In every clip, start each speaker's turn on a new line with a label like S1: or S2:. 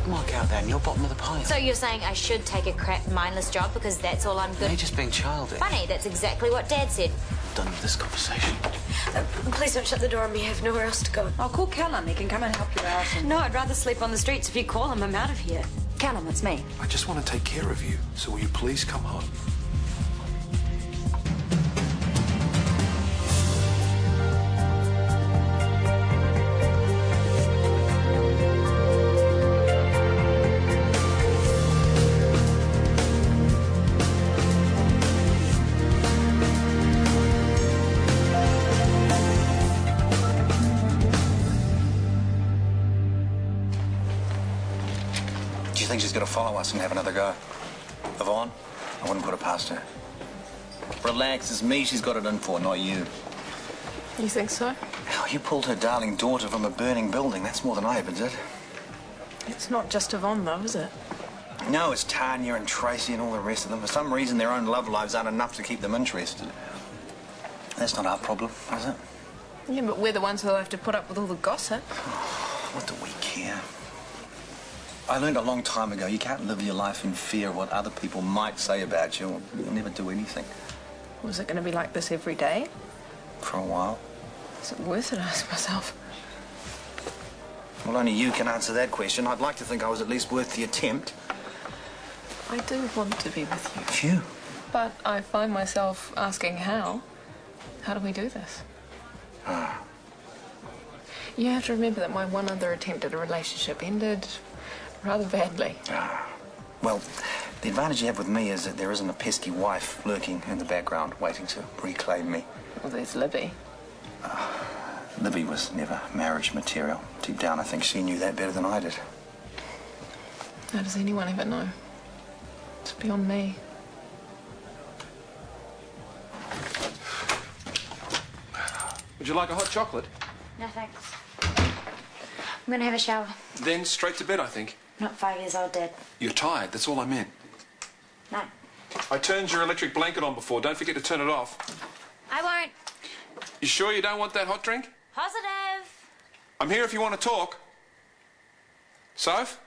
S1: mark out there and you're bottom of the pile.
S2: So you're saying I should take a crap, mindless job because that's all I'm good...
S1: You're just being childish.
S2: Funny, that's exactly what Dad said.
S1: I'm done with this conversation.
S2: Please don't shut the door on me. I have nowhere else to go.
S3: I'll call Callum. He can come and help you out.
S2: No, I'd rather sleep on the streets. If you call him, I'm out of here.
S3: Callum, it's me.
S4: I just want to take care of you, so will you please come home?
S1: Do you think she's going to follow us and have another go? Yvonne? I wouldn't put it past her. Relax, it's me she's got it in for, not you.
S5: You think so?
S1: Oh, you pulled her darling daughter from a burning building. That's more than I ever did.
S5: It's not just Yvonne, though, is it?
S1: No, it's Tanya and Tracy and all the rest of them. For some reason, their own love lives aren't enough to keep them interested. That's not our problem, is it?
S5: Yeah, but we're the ones who'll have to put up with all the gossip.
S1: What do we care? I learned a long time ago, you can't live your life in fear of what other people might say about you, or you'll never do anything.
S5: Was it going to be like this every day?
S1: For a while.
S5: Is it worth it, I ask myself?
S1: Well, only you can answer that question. I'd like to think I was at least worth the attempt.
S5: I do want to be with you.
S1: Phew.
S5: But I find myself asking how. How do we do this? You have to remember that my one other attempt at a relationship ended rather badly.
S1: Well, the advantage you have with me is that there isn't a pesky wife lurking in the background waiting to reclaim me.
S5: Well, there's Libby.
S1: Libby was never marriage material. Deep down, I think she knew that better than I did.
S5: How does anyone ever know? It's beyond me.
S4: Would you like a hot chocolate?
S2: No, thanks. I'm going to have a shower.
S4: Then straight to bed, I think.
S2: Not 5 years old, Dad.
S4: You're tired, that's all I meant.
S2: No.
S4: I turned your electric blanket on before. Don't forget to turn it off.
S2: I won't.
S4: You sure you don't want that hot drink?
S2: Positive.
S4: I'm here if you want to talk. Soph?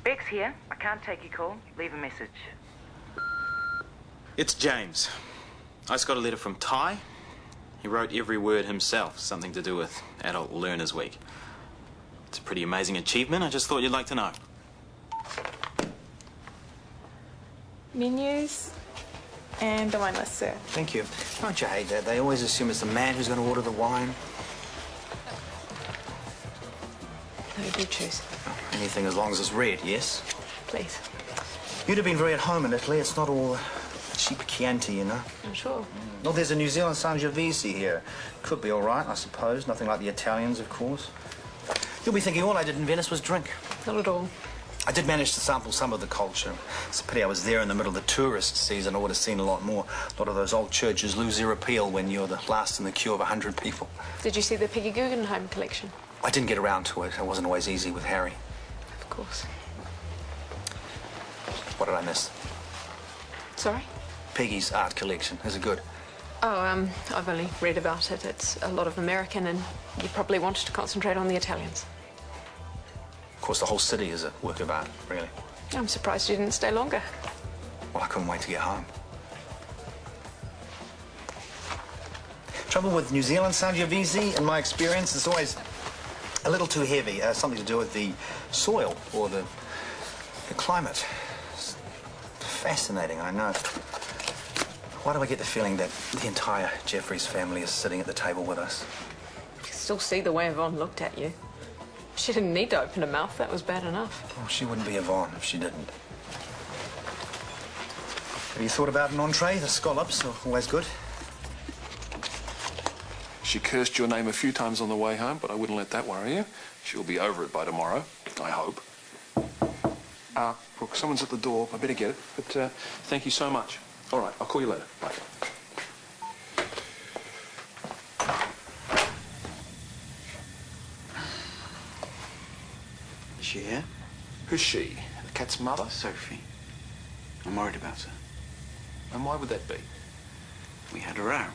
S6: Beck's here. I can't take your call. Leave a message.
S7: It's James. I just got a letter from Ty. He wrote every word himself, something to do with Adult Learners Week. It's a pretty amazing achievement. I just thought you'd like to know.
S5: Menus and the wine list, sir.
S1: Thank you. Don't you hate that? They always assume it's the man who's going to order the wine.
S5: No, do choose.
S1: Anything as long as it's red, yes?
S5: Please.
S1: You'd have been very at home in Italy. It's not all cheap Chianti, you know.
S5: I'm sure.
S1: Well, there's a New Zealand Sangiovese here. Could be all right, I suppose. Nothing like the Italians, of course. You'll be thinking all I did in Venice was drink.
S5: Not at all.
S1: I did manage to sample some of the culture. It's a pity I was there in the middle of the tourist season. I would have seen a lot more. A lot of those old churches lose their appeal when you're the last in the queue of 100 people.
S5: Did you see the Peggy Guggenheim collection?
S1: I didn't get around to it. It wasn't always easy with Harry.
S5: Of course.
S1: What did I miss?
S5: Sorry?
S1: Peggy's art collection. Is it good?
S5: Oh, I've only read about it. It's a lot of American, and you probably wanted to concentrate on the Italians.
S1: Of course, the whole city is a work of art, really.
S5: I'm surprised you didn't stay longer.
S1: Well, I couldn't wait to get home. Trouble with New Zealand Sangiovese, in my experience, it's always a little too heavy. Something to do with the soil or the climate. It's fascinating, I know. Why do I get the feeling that the entire Jeffries family is sitting at the table with us?
S5: You can still see the way Yvonne looked at you. She didn't need to open her mouth. That was bad enough.
S1: Well, she wouldn't be Yvonne if she didn't. Have you thought about an entree? The scallops are always good.
S4: She cursed your name a few times on the way home, but I wouldn't let that worry you. She'll be over it by tomorrow, I hope. Brooke, someone's at the door. I better get it. But thank you so much. All right, I'll call you later. Bye.
S8: Is she here?
S4: Who's she? The cat's mother?
S8: Sophie. I'm worried about her.
S4: And why would that be?
S8: We had a row.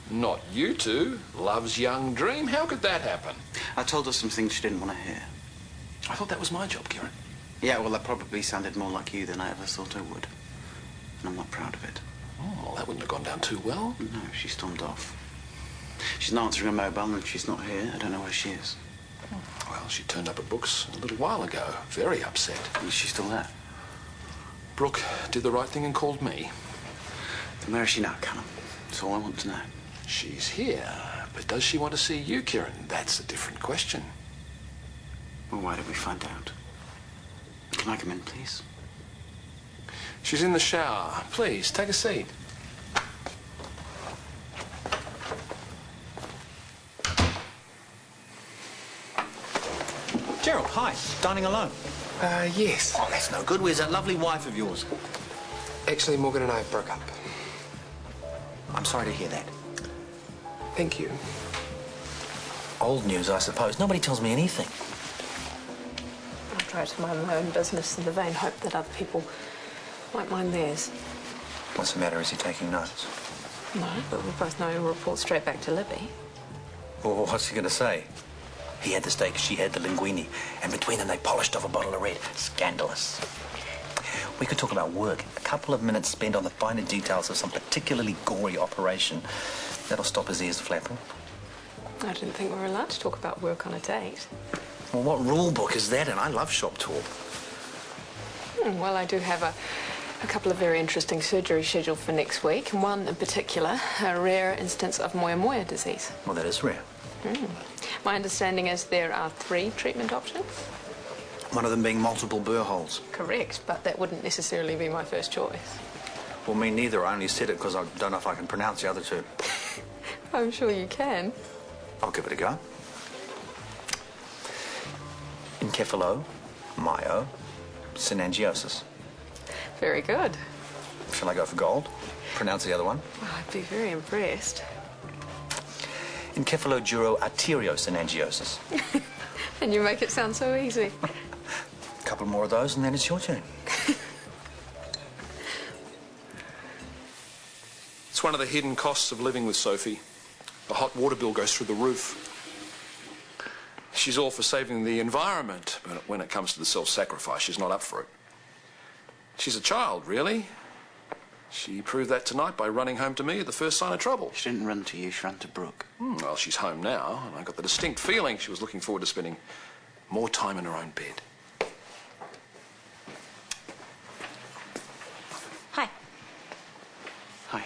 S4: Not you two. Love's young dream. How could that happen?
S8: I told her some things she didn't want to hear.
S4: I thought that was my job, Kieran.
S8: Yeah, well, I probably sounded more like you than I ever thought I would. And I'm not proud of it.
S4: Oh, well, that wouldn't have gone down too well.
S8: No, she stormed off. She's not answering her mobile and she's not here. I don't know where she is.
S4: Well, she turned up at Brooks a little while ago. Very upset.
S8: Is she still there?
S4: Brooke did the right thing and called me.
S8: Then where is she now, Callum? That's all I want to know.
S4: She's here. But does she want to see you, Kieran? That's a different question.
S8: Well, why did we find out? Can I come in, please?
S4: She's in the shower. Please, take a seat.
S1: Gerald, hi. Dining alone?
S9: Yes.
S1: Oh, that's no good. Where's that lovely wife of yours?
S9: Actually, Morgan and I broke up.
S1: I'm sorry to hear that.
S9: Thank you.
S1: Old news, I suppose. Nobody tells me anything.
S5: I try to mind my own business in the vain hope that other people won't mind theirs.
S1: What's the matter? Is he taking notes?
S5: No, but we both know he'll report straight back to Libby.
S1: Well, what's he going to say? He had the steak, she had the linguine, and between them they polished off a bottle of red. Scandalous. We could talk about work. A couple of minutes spent on the finer details of some particularly gory operation. That'll stop his ears flapping.
S5: I didn't think we were allowed to talk about work on a date.
S1: Well, what rule book is that in? I love shop talk.
S5: Well, I do have a couple of very interesting surgeries scheduled for next week, and one in particular, a rare instance of moya moya disease.
S1: Well, that is rare.
S5: My understanding is there are 3 treatment options.
S1: One of them being multiple burr holes.
S5: Correct, but that wouldn't necessarily be my first choice.
S1: Well, me neither. I only said it because I don't know if I can pronounce the other two.
S5: I'm sure you can.
S1: I'll give it a go. Encephalo, myo, synangiosis.
S5: Very good.
S1: Shall I go for gold? Pronounce the other one.
S5: Oh, I'd be very impressed.
S1: Encephaloduroarteriosynangiosis.
S5: And you make it sound so easy.
S1: A couple more of those and then it's your turn.
S4: It's one of the hidden costs of living with Sophie. The hot water bill goes through the roof. She's all for saving the environment, but when it comes to the self-sacrifice, she's not up for it. She's a child, really. She proved that tonight by running home to me at the first sign of trouble.
S8: She didn't run to you, she ran to Brooke.
S4: Well, she's home now, and I got the distinct feeling she was looking forward to spending more time in her own bed.
S2: Hi.
S8: Hi.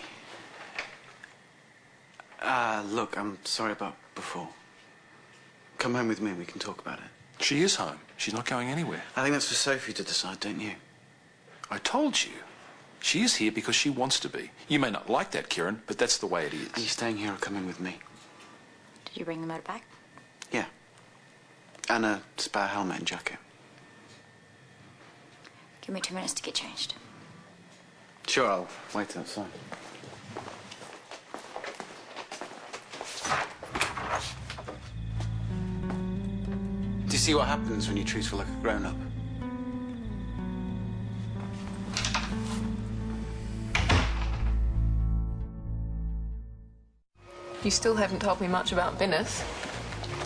S8: Look, I'm sorry about before. Come home with me, we can talk about it.
S4: She is home. She's not going anywhere.
S8: I think that's for Sophie to decide, don't you?
S4: I told you. She is here because she wants to be. You may not like that, Kieran, but that's the way it is.
S8: Are you staying here or coming with me?
S2: Did you bring the motorbike?
S8: Yeah. And a spare helmet and jacket.
S2: Give me 2 minutes to get changed.
S8: Sure, I'll wait outside. Do you see what happens when you treat her like a grown-up?
S5: You still haven't told me much about Venice.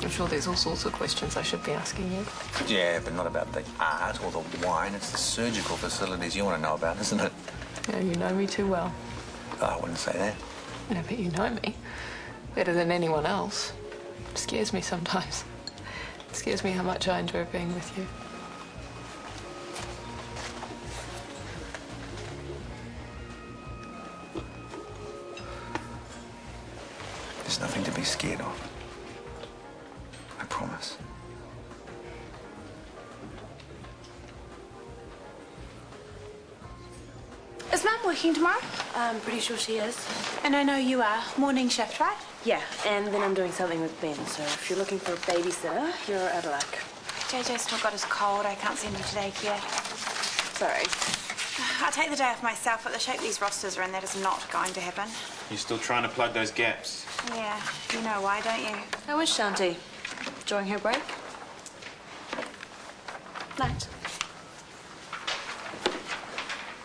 S5: I'm sure there's all sorts of questions I should be asking you.
S1: Yeah, but not about the art or the wine. It's the surgical facilities you want to know about, isn't it?
S5: Yeah, you know me too well.
S1: Oh, I wouldn't say that.
S5: Yeah, but you know me better than anyone else. It scares me sometimes. It scares me how much I enjoy being with you.
S1: There's nothing to be scared of. I promise.
S3: Is
S10: Is Mum working tomorrow?
S11: I'm pretty sure she is.
S10: And I know you are. Morning shift, right?
S11: Yeah, and then I'm doing something with Ben, so if you're looking for a babysitter, you're out of luck.
S10: JJ's still got his cold. I can't send you today, Kia.
S11: Sorry.
S10: I'll take the day off myself, but the shape these rosters are in, that is not going to happen.
S7: You're still trying to plug those gaps?
S10: Yeah, you know why, don't you?
S11: How is Shanti? Enjoying her break? Night.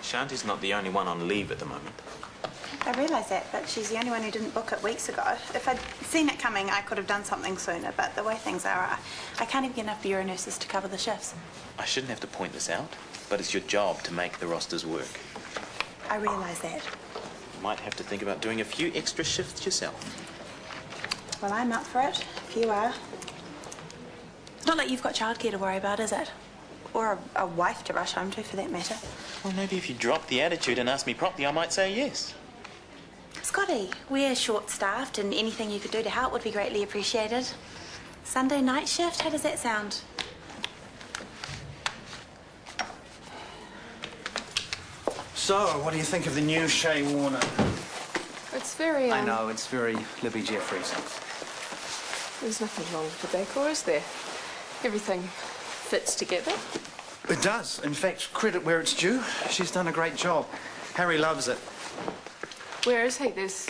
S7: Shanti's not the only one on leave at the moment.
S10: I realise that, but she's the only one who didn't book it weeks ago. If I'd seen it coming, I could have done something sooner, but the way things are, I can't even get enough bureau nurses to cover the shifts.
S7: I shouldn't have to point this out, but it's your job to make the rosters work.
S10: I realise that.
S7: You might have to think about doing a few extra shifts yourself.
S10: Well, I'm up for it, if you are. It's not like you've got childcare to worry about, is it? Or a wife to rush home to, for that matter.
S7: Well, maybe if you dropped the attitude and asked me properly, I might say yes.
S10: Scotty, we're short-staffed and anything you could do to help would be greatly appreciated. Sunday night shift, how does that sound?
S1: So, what do you think of the new Shea Warner?
S5: It's very,
S1: I know, it's very Libby Jeffries.
S5: There's nothing wrong with the decor, is there? Everything fits together.
S1: It does. In fact, credit where it's due. She's done a great job. Harry loves it.
S5: Where is he? There's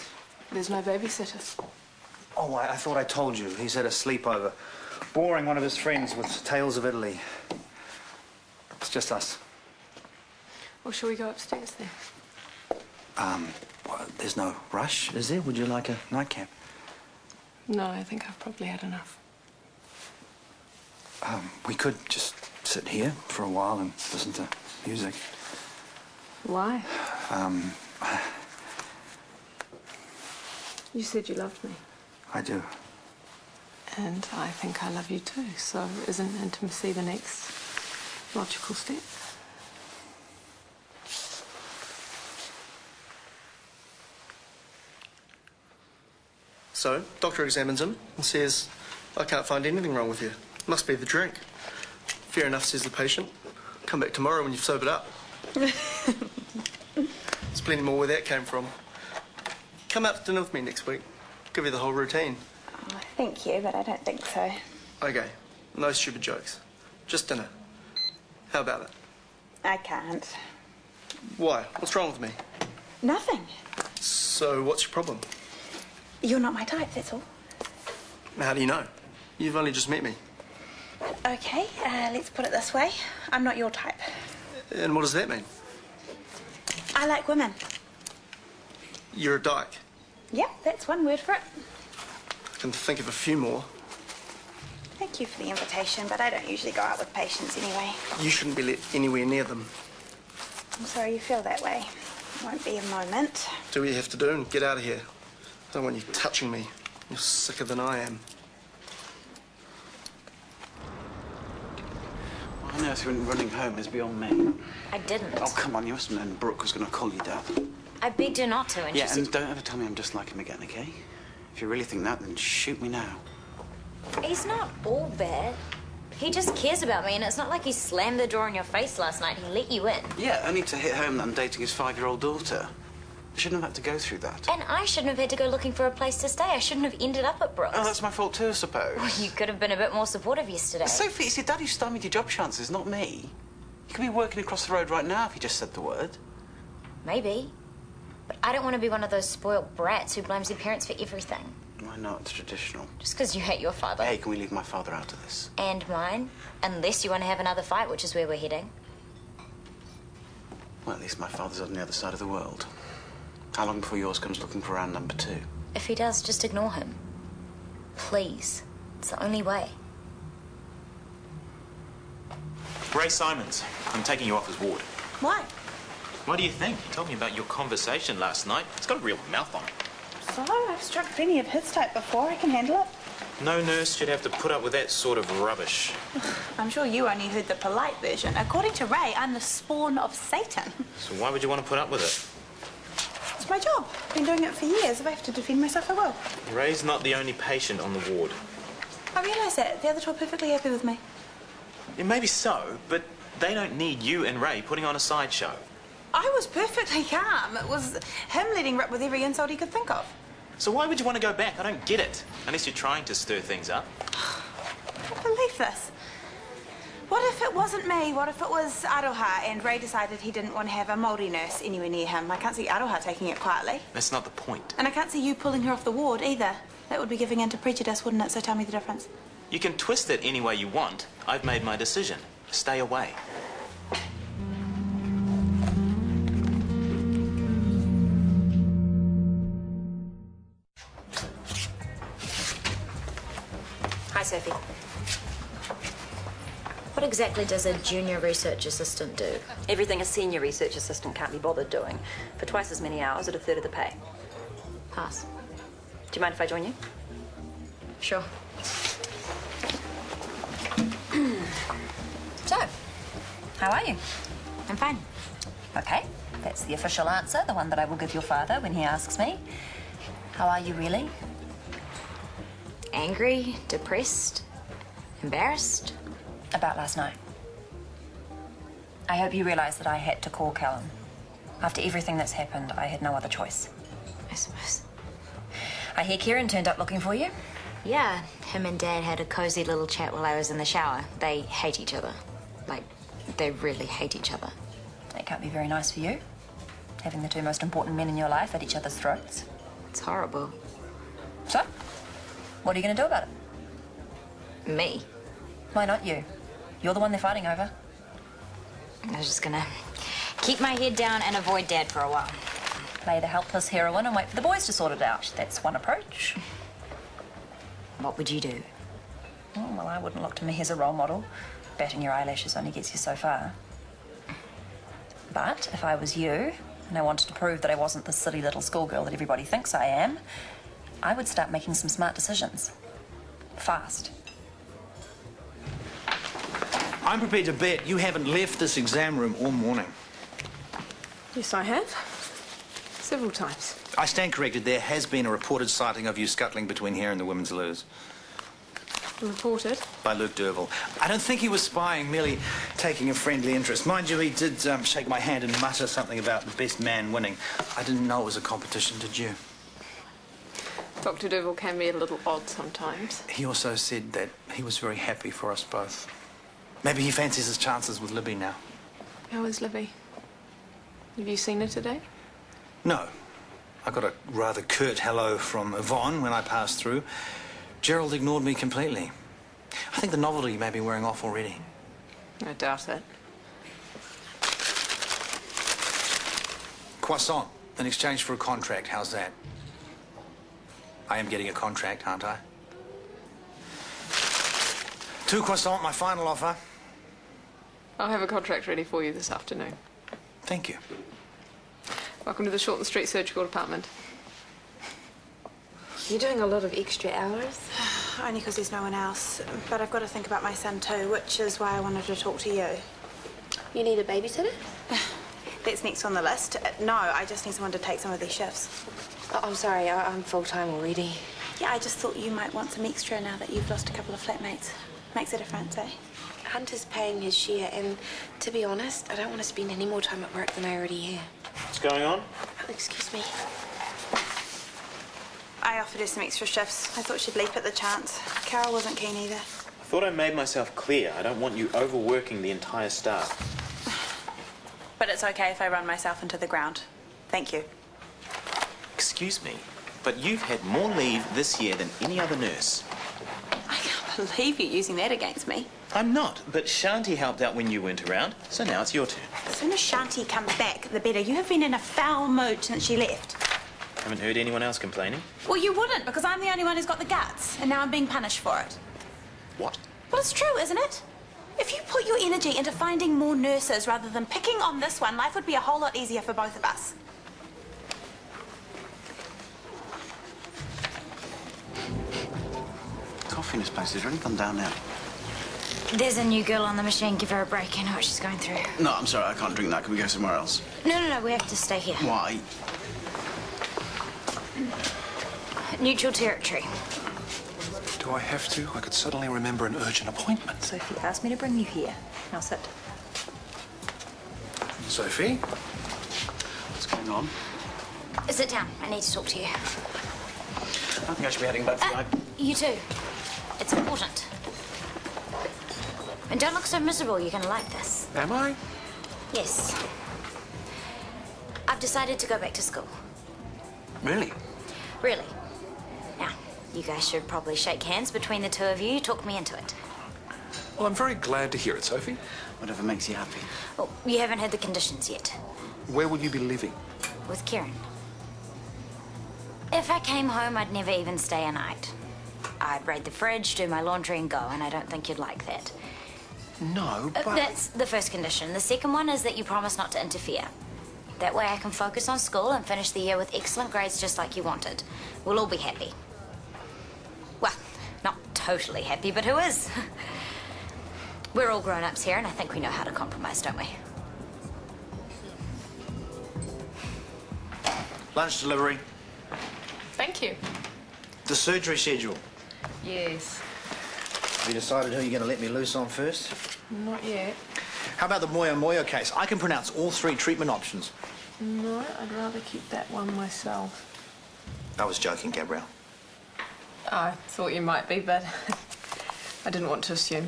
S5: no babysitter.
S1: Oh, I thought I told you. He's at a sleepover, boring one of his friends with tales of Italy. It's just us.
S5: Well, shall we go upstairs then?
S1: Well, there's no rush, is there? Would you like a nightcap?
S5: No, I think I've probably had enough.
S1: We could just sit here for a while and listen to music.
S5: Why? You said you loved me.
S1: I do.
S5: And I think I love you too, so isn't intimacy the next logical step?
S12: So, doctor examines him and says, I can't find anything wrong with you. Must be the drink. Fair enough, says the patient. Come back tomorrow when you've sobered up. There's plenty more where that came from. Come out to dinner with me next week. Give you the whole routine.
S10: Oh, thank you, but I don't think so.
S12: Okay, no stupid jokes. Just dinner. How about it?
S10: I can't.
S12: Why? What's wrong with me?
S10: Nothing.
S12: So, what's your problem?
S10: You're not my type, that's all.
S12: How do you know? You've only just met me.
S10: Okay, let's put it this way. I'm not your type.
S12: And what does that mean?
S10: I like women.
S12: You're a dyke.
S10: Yep, that's one word for it.
S12: I can think of a few more.
S10: Thank you for the invitation, but I don't usually go out with patients anyway.
S12: You shouldn't be let anywhere near them.
S10: I'm sorry you feel that way. Won't be a moment.
S12: Do what you have to do and get out of here. I don't want you touching me. You're sicker than I am.
S8: Why on earth you went running home is beyond me.
S2: I didn't.
S8: Oh, come on, you must have known Brooke was going to call you Dad.
S2: I begged her not to, and
S8: Yeah,
S2: she said...
S8: and don't ever tell me I'm just like him again, okay? If you really think that, then shoot me now.
S2: He's not all bad. He just cares about me, and it's not like he slammed the door in your face last night. He let you in.
S8: Yeah, only to hit home that I'm dating his 5-year-old daughter. I shouldn't have had to go through that.
S2: And I shouldn't have had to go looking for a place to stay. I shouldn't have ended up at Brooks.
S8: Oh, that's my fault too, I suppose.
S2: Well, you could have been a bit more supportive yesterday.
S8: Sophie, it's your dad who stymied your job chances, not me. You could be working across the road right now if you just said the word.
S2: Maybe. But I don't want to be one of those spoiled brats who blames their parents for everything.
S8: Why not? It's traditional.
S2: Just because you hate your father.
S8: Hey, can we leave my father out of this?
S2: And mine. Unless you want to have another fight, which is where we're heading.
S8: Well, at least my father's on the other side of the world. How long before yours comes looking for round number 2?
S2: If he does, just ignore him. Please. It's the only way.
S7: Ray Simons, I'm taking you off his ward.
S10: Why?
S7: What do you think? He told me about your conversation last night. It's got a real mouth on it.
S10: So, I've struck plenty of his type before. I can handle it.
S7: No nurse should have to put up with that sort of rubbish.
S10: I'm sure you only heard the polite version. According to Ray, I'm the spawn of Satan.
S7: So why would you want to put up with it?
S10: It's my job. I've been doing it for years. If I have to defend myself, I will.
S7: Ray's not the only patient on the ward.
S10: I realise that. The other two are perfectly happy with me.
S7: Yeah, maybe so, but they don't need you and Ray putting on a sideshow.
S10: I was perfectly calm. It was him letting rip with every insult he could think of.
S7: So why would you want to go back? I don't get it. Unless you're trying to stir things up.
S10: I can't believe this. What if it wasn't me? What if it was Aroha and Ray decided he didn't want to have a Māori nurse anywhere near him? I can't see Aroha taking it quietly.
S7: That's not the point.
S10: And I can't see you pulling her off the ward either. That would be giving in to prejudice, wouldn't it? So tell me the difference.
S7: You can twist it any way you want. I've made my decision. Stay away.
S2: Hi, Sophie. What exactly does a junior research assistant do?
S3: Everything a senior research assistant can't be bothered doing. For twice as many hours at a third of the pay.
S2: Pass.
S3: Do you mind if I join you?
S2: Sure.
S3: So, how are you?
S2: I'm fine.
S3: Okay, that's the official answer, the one that I will give your father when he asks me. How are you really?
S2: Angry, depressed, embarrassed.
S3: About last night. I hope you realise that I had to call Callum. After everything that's happened, I had no other choice.
S2: I suppose.
S3: I hear Kieran turned up looking for you.
S2: Yeah, him and Dad had a cosy little chat while I was in the shower. They hate each other. Like, they really hate each other.
S3: It can't be very nice for you, having the two most important men in your life at each other's throats.
S2: It's horrible.
S3: So, what are you going to do about it?
S2: Me?
S3: Why not you? You're the one they're fighting over.
S2: I was just gonna keep my head down and avoid Dad for a while.
S3: Play the helpless heroine and wait for the boys to sort it out. That's one approach.
S2: What would you do?
S3: Oh, well, I wouldn't look to me as a role model. Batting your eyelashes only gets you so far. But if I was you, and I wanted to prove that I wasn't the silly little schoolgirl that everybody thinks I am, I would start making some smart decisions. Fast.
S1: I'm prepared to bet you haven't left this exam room all morning.
S5: Yes, I have. Several times.
S1: I stand corrected. There has been a reported sighting of you scuttling between here and the women's loos.
S5: Reported?
S1: By Luke Derville. I don't think he was spying, merely taking a friendly interest. Mind you, he did shake my hand and mutter something about the best man winning. I didn't know it was a competition, did you?
S5: Dr. Derville can be a little odd sometimes.
S1: He also said that he was very happy for us both. Maybe he fancies his chances with Libby now.
S5: How is Libby? Have you seen her today?
S1: No. I got a rather curt hello from Yvonne when I passed through. Gerald ignored me completely. I think the novelty may be wearing off already.
S5: I doubt it.
S1: Croissant, in exchange for a contract. How's that? I am getting a contract, aren't I? 2 croissant, my final offer.
S5: I'll have a contract ready for you this afternoon.
S1: Thank you.
S5: Welcome to the Shortland Street Surgical Department.
S11: You're doing a lot of extra hours.
S10: Only because there's no one else. But I've got to think about my son too, which is why I wanted to talk to you.
S11: You need a babysitter?
S10: That's next on the list. No, I just need someone to take some of these shifts.
S11: Oh, I'm sorry, I'm full-time already.
S10: Yeah, I just thought you might want some extra now that you've lost a couple of flatmates. Makes a difference, eh?
S11: Hunter's paying his share, and to be honest, I don't want to spend any more time at work than I already am.
S7: What's going on?
S11: Oh, excuse me.
S10: I offered her some extra shifts. I thought she'd leap at the chance. Carol wasn't keen either.
S7: I thought I made myself clear. I don't want you overworking the entire staff.
S10: But it's okay if I run myself into the ground. Thank you.
S7: Excuse me, but you've had more leave this year than any other nurse.
S10: I can't believe you're using that against me.
S7: I'm not, but Shanti helped out when you weren't around, so now it's your turn.
S10: As soon as Shanti comes back, the better. You have been in a foul mood since she left.
S7: Haven't heard anyone else complaining?
S10: Well, you wouldn't, because I'm the only one who's got the guts, and now I'm being punished for it.
S7: What?
S10: Well, it's true, isn't it? If you put your energy into finding more nurses rather than picking on this one, life would be a whole lot easier for both of us.
S8: Coffee in this place. Is there anything down there?
S2: There's a new girl on the machine. Give her a break. I know what she's going through.
S8: No, I'm sorry. I can't drink that. Can we go somewhere else?
S2: No. We have to stay here.
S8: Why?
S2: Neutral territory.
S4: Do I have to? I could suddenly remember an urgent appointment.
S3: Sophie asked me to bring you here. Now sit.
S8: Sophie? What's going on?
S2: Sit down. I need to talk to you.
S8: I think I should be heading back for
S2: You too. It's important. And don't look so miserable. You're going to like this.
S9: Am I?
S2: Yes. I've decided to go back to school.
S8: Really?
S2: Really. Now, you guys should probably shake hands between the two of you. You talked me into it.
S4: Well, I'm very glad to hear it, Sophie.
S8: Whatever makes you happy.
S2: Well, you haven't had the conditions yet.
S4: Where will you be living?
S2: With Kieran. If I came home, I'd never even stay a night. I'd raid the fridge, do my laundry and go, and I don't think you'd like that.
S4: No, but...
S2: That's the first condition. The second one is that you promise not to interfere. That way I can focus on school and finish the year with excellent grades just like you wanted. We'll all be happy. Well, not totally happy, but who is? We're all grown-ups here, and I think we know how to compromise, don't we?
S1: Lunch delivery.
S5: Thank you.
S1: The surgery schedule.
S5: Yes.
S1: Have you decided who you're going to let me loose on first?
S5: Not yet.
S1: How about the Moyo case? I can pronounce all 3 treatment options.
S5: No, I'd rather keep that one myself.
S1: I was joking, Gabrielle.
S5: I thought you might be, but I didn't want to assume.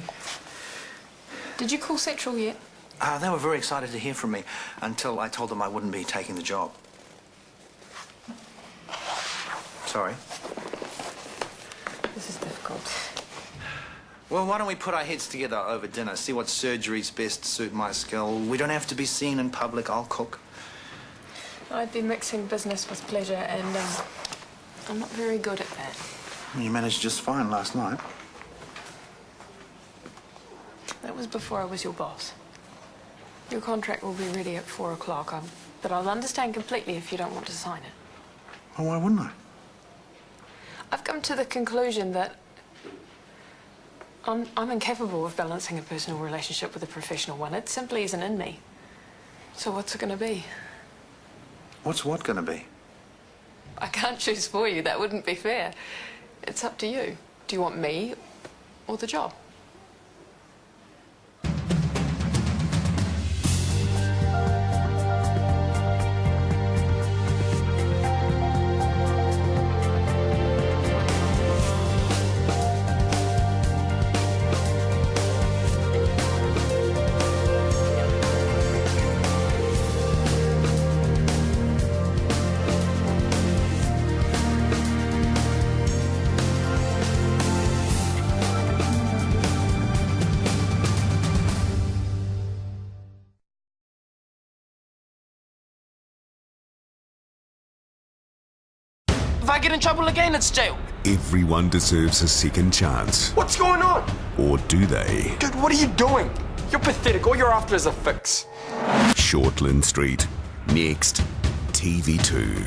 S5: Did you call Central yet?
S1: They were very excited to hear from me until I told them I wouldn't be taking the job. Sorry.
S5: This is difficult.
S1: Well, why don't we put our heads together over dinner, see what surgeries best suit my skill. We don't have to be seen in public. I'll cook.
S5: I'd be mixing business with pleasure, and I'm not very good at that.
S1: You managed just fine last night.
S5: That was before I was your boss. Your contract will be ready at 4 o'clock, but I'll understand completely if you don't want to sign it.
S1: Well, why wouldn't I?
S5: I've come to the conclusion that I'm incapable of balancing a personal relationship with a professional one. It simply isn't in me. So what's it going to be?
S1: What's what going to be?
S5: I can't choose for you. That wouldn't be fair. It's up to you. Do you want me or the job?
S9: If I get in trouble again, it's jail.
S13: Everyone deserves a second chance.
S9: What's going on?
S13: Or do they?
S9: Dude, what are you doing? You're pathetic. All you're after is a fix.
S13: Shortland Street. Next, TV2.